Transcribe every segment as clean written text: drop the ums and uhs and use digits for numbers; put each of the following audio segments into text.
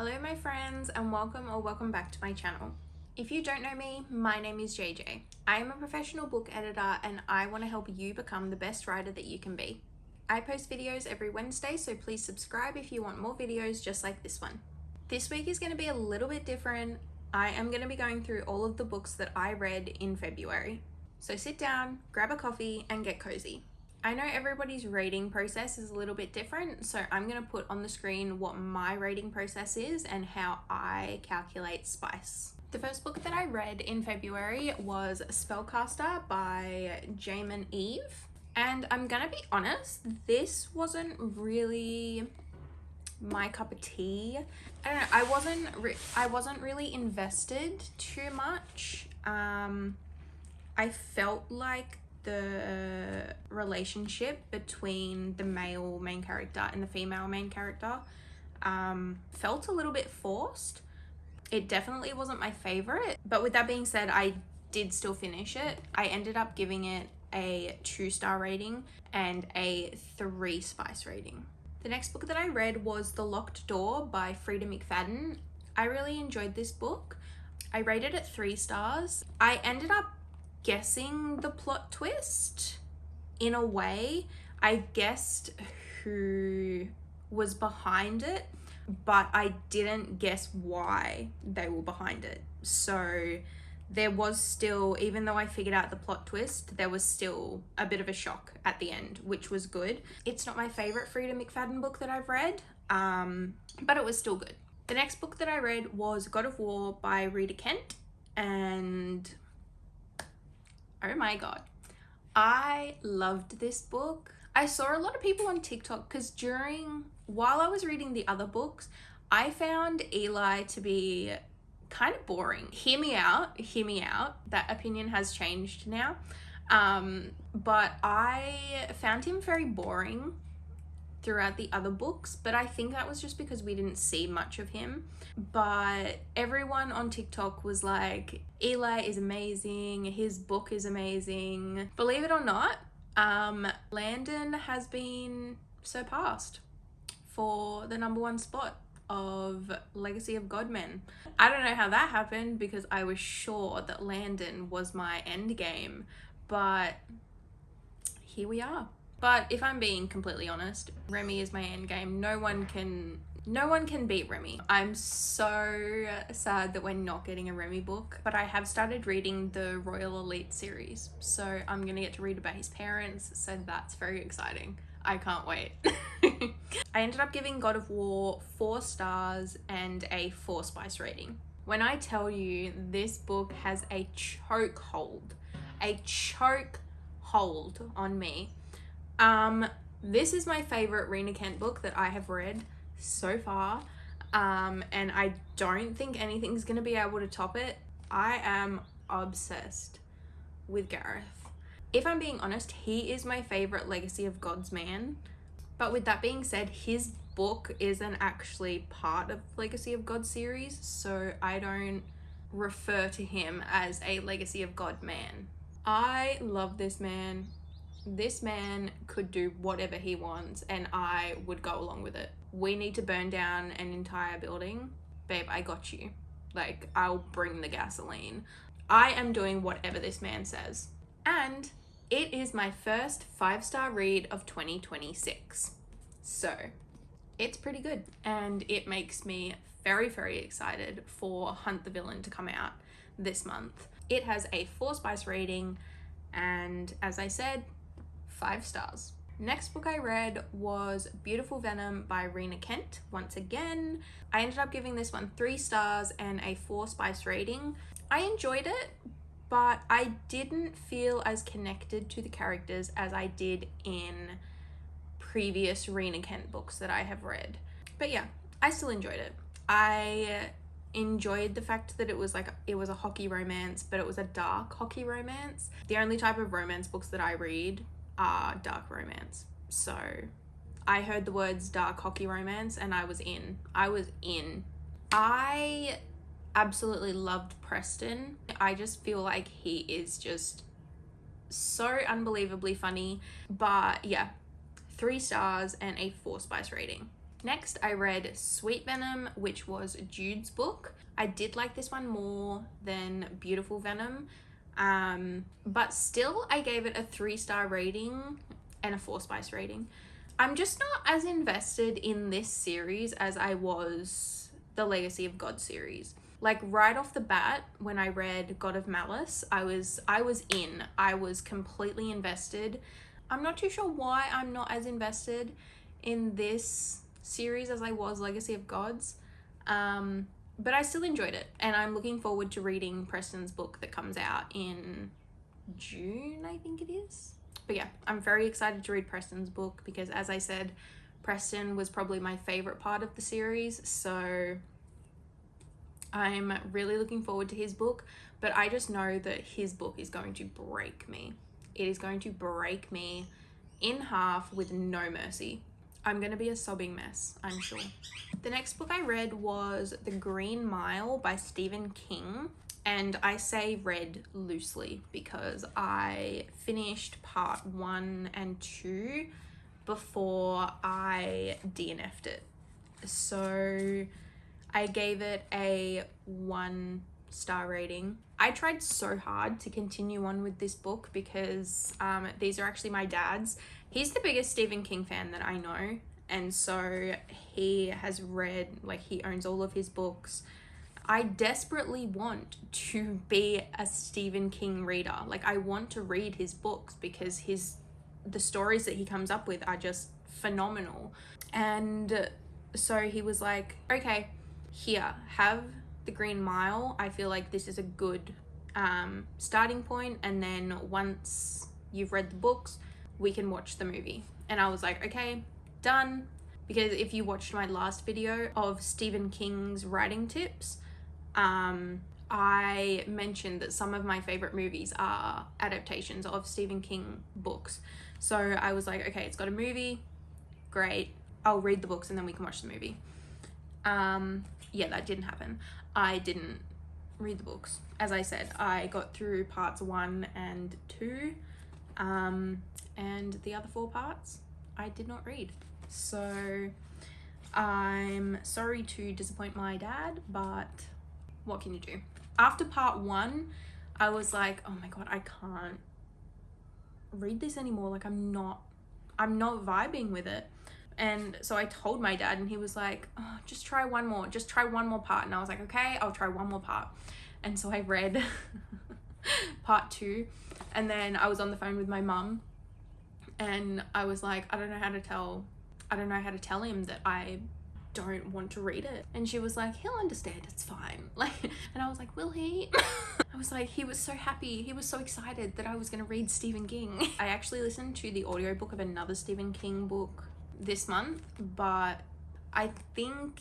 Hello my friends and welcome back to my channel. If you don't know me, my name is JJ. I am a professional book editor and I want to help you become the best writer that you can be. I post videos every Wednesday, so please subscribe if you want more videos just like this one. This week is going to be a little bit different. I am going to be going through all of the books that I read in February. So sit down, grab a coffee and get cozy. I know everybody's rating process is a little bit different, so I'm going to put on the screen what my rating process is and how I calculate spice. The first book that I read in February was Spellcaster by Jaymin Eve. And I'm going to be honest, this wasn't really my cup of tea. I don't know, I wasn't really invested too much. I felt like the relationship between the male main character and the female main character felt a little bit forced. It definitely wasn't my favorite, but with that being said, I did still finish it. I ended up giving it a 2-star rating and a 3 spice rating. The next book that I read was The Locked Door by Freida McFadden. I really enjoyed this book. I rated it 3 stars. I ended up guessing the plot twist in a way. I guessed who was behind it, but I didn't guess why they were behind it. So there was still, even though I figured out the plot twist, there was still a bit of a shock at the end, which was good. It's not my favorite Freida McFadden book that I've read, but it was still good. The next book that I read was God of War by Rita Kent, and oh my god, I loved this book. I saw a lot of people on TikTok because while I was reading the other books, I found Eli to be kind of boring. Hear me out. That opinion has changed now. But I found him very boring throughout the other books, but I think that was just because we didn't see much of him. But everyone on TikTok was like, Eli is amazing, his book is amazing. Believe it or not, Landon has been surpassed for the #1 spot of Legacy of Godmen. I don't know how that happened because I was sure that Landon was my end game, but here we are. But if I'm being completely honest, Remy is my end game. No one can beat Remy. I'm so sad that we're not getting a Remy book, but I have started reading the Royal Elite series, so I'm gonna get to read about his parents, so that's very exciting. I can't wait. I ended up giving God of War 4 stars and a 4 spice rating. When I tell you this book has a chokehold on me. This is my favorite Rita Kent book that I have read so far, and I don't think anything's gonna be able to top it. I am obsessed with Gareth. If I'm being honest, he is my favorite Legacy of Gods man, but with that being said, his book isn't actually part of Legacy of God series, so I don't refer to him as a Legacy of God man. I love this man. This man could do whatever he wants and I would go along with it. We need to burn down an entire building. Babe, I got you. Like, I'll bring the gasoline. I am doing whatever this man says. And it is my first 5-star read of 2026. So it's pretty good. And it makes me very, very excited for Hunt the Villain to come out this month. It has a 4 spice rating and, as I said, 5 stars. Next book I read was Beautiful Venom by Rita Kent. Once again, I ended up giving this one 3 stars and a 4 spice rating. I enjoyed it, but I didn't feel as connected to the characters as I did in previous Rita Kent books that I have read. But yeah, I still enjoyed it. I enjoyed the fact that it was a hockey romance, but it was a dark hockey romance. The only type of romance books that I read are dark romance. So I heard the words dark hockey romance and I was in. I absolutely loved Preston. I just feel like he is just so unbelievably funny. But yeah, 3 stars and a 4 spice rating. Next, I read Sweet Venom, which was Jude's book. I did like this one more than Beautiful Venom, but still I gave it a 3-star rating and a 4-spice rating. I'm just not as invested in this series as I was the Legacy of God series. Like right off the bat, when I read God of Malice, I was in. I was completely invested. I'm not too sure why I'm not as invested in this series as I was Legacy of Gods, but I still enjoyed it, and I'm looking forward to reading Preston's book that comes out in June, I think it is. But yeah, I'm very excited to read Preston's book because, as I said, Preston was probably my favorite part of the series, so I'm really looking forward to his book. But I just know that his book is going to break me. It is going to break me in half with no mercy. I'm going to be a sobbing mess, I'm sure. The next book I read was The Green Mile by Stephen King. And I say read loosely because I finished part 1 and 2 before I DNF'd it. So I gave it a 1-star rating. I tried so hard to continue on with this book because these are actually my dad's. He's the biggest Stephen King fan that I know, and so he has read, like, he owns all of his books. I desperately want to be a Stephen King reader. Like, I want to read his books because the stories that he comes up with are just phenomenal. And so he was like, okay, here, have The Green Mile. I feel like this is a good starting point, and then once you've read the books, we can watch the movie. And I was like, okay, done. Because if you watched my last video of Stephen King's writing tips, I mentioned that some of my favorite movies are adaptations of Stephen King books. So I was like, okay, it's got a movie, great, I'll read the books and then we can watch the movie. Yeah, that didn't happen. I didn't read the books. As I said, I got through parts 1 and 2, and the other 4 parts I did not read. So I'm sorry to disappoint my dad, but what can you do? After part 1, I was like, oh my god, I can't read this anymore. Like, I'm not vibing with it. And so I told my dad, and he was like, oh, just try one more part. And I was like, okay, I'll try one more part. And so I read part 2, and then I was on the phone with my mum, and I was like, I don't know how to tell him that I don't want to read it. And she was like, he'll understand, it's fine. Like, and I was like, will he? I was like, he was so happy, he was so excited that I was gonna read Stephen King. I actually listened to the audiobook of another Stephen King book this month, but I think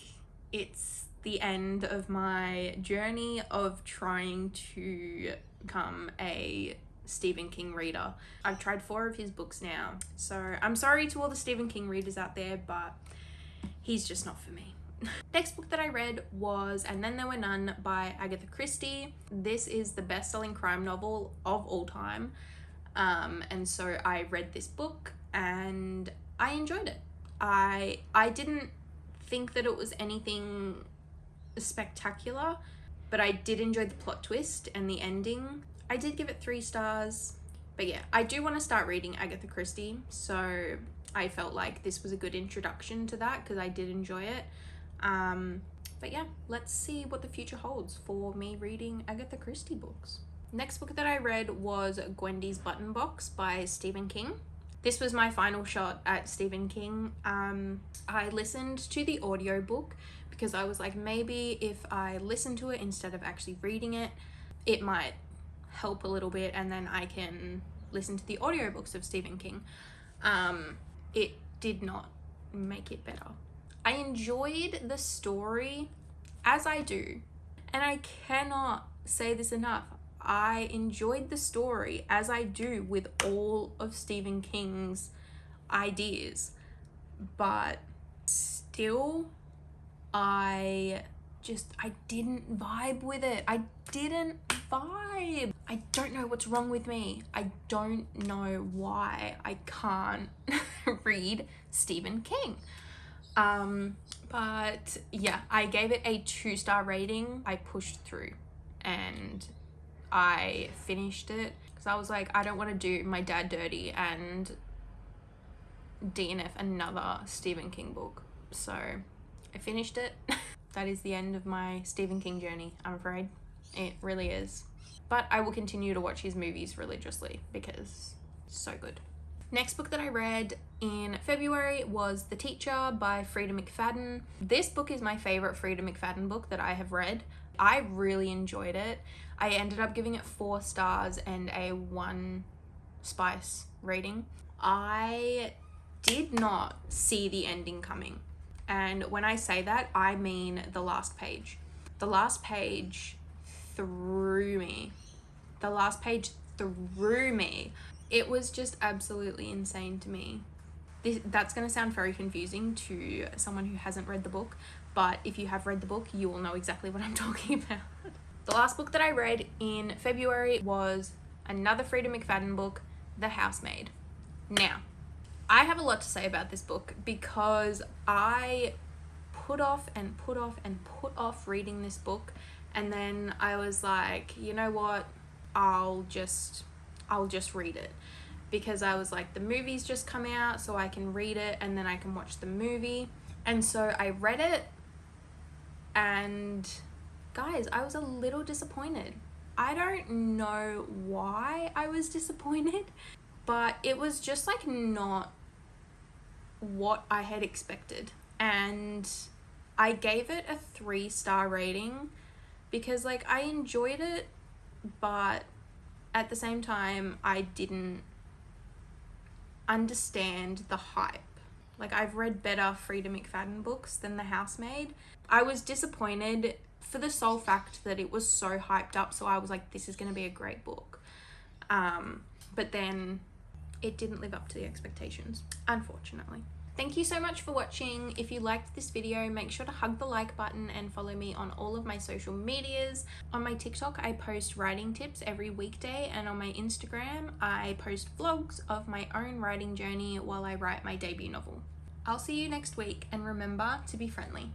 it's the end of my journey of trying to become a Stephen King reader. I've tried 4 of his books now, so I'm sorry to all the Stephen King readers out there, but he's just not for me. Next book that I read was And Then There Were None by Agatha Christie. This is the best-selling crime novel of all time, and so I read this book and I enjoyed it. I didn't think that it was anything spectacular, but I did enjoy the plot twist and the ending. I did give it 3 stars, but yeah, I do want to start reading Agatha Christie, so I felt like this was a good introduction to that because I did enjoy it. But yeah, let's see what the future holds for me reading Agatha Christie books. Next book that I read was Gwendy's Button Box by Stephen King. This was my final shot at Stephen King. I listened to the audiobook because I was like, maybe if I listen to it instead of actually reading it, it might help a little bit, and then I can listen to the audiobooks of Stephen King. It did not make it better. I enjoyed the story, as I do, and I cannot say this enough. I enjoyed the story as I do with all of Stephen King's ideas, but still I didn't vibe with it. I didn't vibe. I don't know what's wrong with me. I don't know why I can't read Stephen King. But yeah, I gave it a 2-star rating. I pushed through and I finished it because I was like, I don't want to do my dad dirty and DNF another Stephen King book. So I finished it. That is the end of my Stephen King journey, I'm afraid. It really is. But I will continue to watch his movies religiously because it's so good. Next book that I read in February was The Teacher by Frida McFadden. This book is my favorite Frida McFadden book that I have read. I really enjoyed it. I ended up giving it 4 stars and a 1 spice rating. I did not see the ending coming. And when I say that, I mean the last page. The last page threw me. The last page threw me. It was just absolutely insane to me. That's going to sound very confusing to someone who hasn't read the book, but if you have read the book, you will know exactly what I'm talking about. The last book that I read in February was another Frida McFadden book, The Housemaid. Now, I have a lot to say about this book because I put off and put off and put off reading this book, and then I was like, you know what, I'll just read it, because I was like, the movie's just come out, so I can read it and then I can watch the movie. And so I read it, and guys, I was a little disappointed. I don't know why I was disappointed, but it was just like not what I had expected. And I gave it a 3-star rating because like I enjoyed it, but at the same time I didn't understand the hype. Like, I've read better Frida McFadden books than The Housemaid. I was disappointed for the sole fact that it was so hyped up, so I was like, this is going to be a great book. But then it didn't live up to the expectations, unfortunately. Thank you so much for watching. If you liked this video, make sure to hug the like button and follow me on all of my social medias. On my TikTok, I post writing tips every weekday, and on my Instagram, I post vlogs of my own writing journey while I write my debut novel. I'll see you next week, and remember to be friendly.